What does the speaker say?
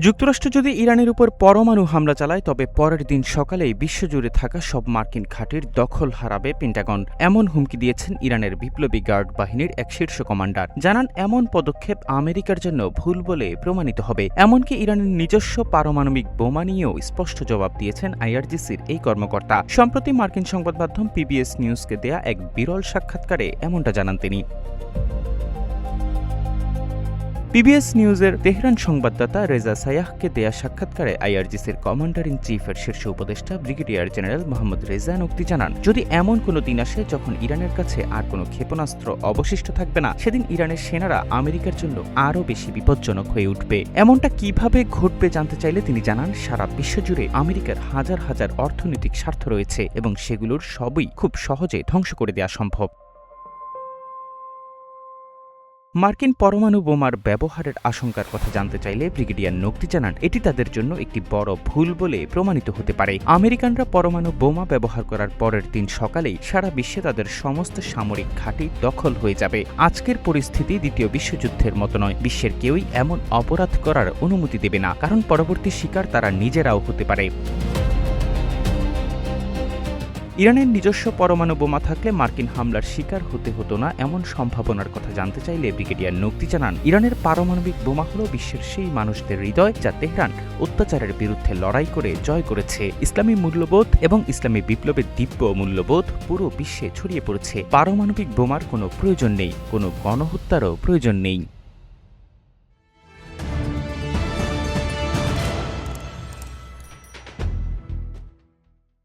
যুক্তরাষ্ট্র যদি ইরানের উপর পরমাণু হামলা চালায় তবে পরের দিন সকালেই বিশ্বজুড়ে থাকা সব মার্কিন ঘাঁটির দখল হারাবে পেন্টাগন। এমন হুমকি দিয়েছেন ইরানের বিপ্লবী গার্ড বাহিনীর এক শীর্ষ কমান্ডার। জানান, এমন পদক্ষেপ আমেরিকার জন্য ভুল বলে প্রমাণিত হবে। এমনকি ইরানের নিজস্ব পারমাণবিক বোমা নিয়েও স্পষ্ট জবাব দিয়েছেন আইআরজিসির এই কর্মকর্তা। সম্প্রতি মার্কিন সংবাদ মাধ্যম পিবিএস নিউজকে দেয়া এক বিরল সাক্ষাৎকারে এমনটা জানান তিনি। পিবিএস নিউজের তেহরান সংবাদদাতা রেজা সায়াহকে দেয়া সাক্ষাৎকারে আইআরজিসির কমান্ডার ইন চিফের শীর্ষ উপদেষ্টা ব্রিগেডিয়ার জেনারেল মোহাম্মদ রেজা নকতি জানান, যদি এমন কোনো দিন আসে যখন ইরানের কাছে আর কোনো ক্ষেপণাস্ত্র অবশিষ্ট থাকবে না, সেদিন ইরানের সেনারা আমেরিকার জন্য আরও বেশি বিপজ্জনক হয়ে উঠবে। এমনটা কিভাবে ঘটবে জানতে চাইলে তিনি জানান, সারা বিশ্বজুড়ে আমেরিকার হাজার হাজার অর্থনৈতিক স্বার্থ রয়েছে এবং সেগুলোর সবই খুব সহজে ধ্বংস করে দেওয়া সম্ভব। মার্কিন পরমাণু বোমার ব্যবহারের আশঙ্কার কথা জানতে চাইলে ব্রিগেডিয়ার নকতি জানান, এটি তাদের জন্য একটি বড় ভুল বলে প্রমাণিত হতে পারে। আমেরিকানরা পরমাণু বোমা ব্যবহার করার পরের দিন সকালেই সারা বিশ্বে তাদের সমস্ত সামরিক ঘাঁটি দখল হয়ে যাবে। আজকের পরিস্থিতি দ্বিতীয় বিশ্বযুদ্ধের মতো নয়। বিশ্বের কেউই এমন অপরাধ করার অনুমতি দেবে না, কারণ পরবর্তী শিকার তারা নিজেরাও হতে পারে। ইরানের নিজস্ব পরমাণু বোমা থাকলে মার্কিন হামলার শিকার হতে হতো না, এমন সম্ভাবনার কথা জানতে চাইলে ব্রিগেডিয়ার নকতি জানান, ইরানের পারমাণবিক বোমা হল বিশ্বের সেই মানুষদের হৃদয় যা তেহরান অত্যাচারের বিরুদ্ধে লড়াই করে জয় করেছে। ইসলামী মূল্যবোধ এবং ইসলামী বিপ্লবের দিব্য মূল্যবোধ পুরো বিশ্বে ছড়িয়ে পড়েছে। পারমাণবিক বোমার কোনো প্রয়োজন নেই, কোনো গণহত্যারও প্রয়োজন নেই।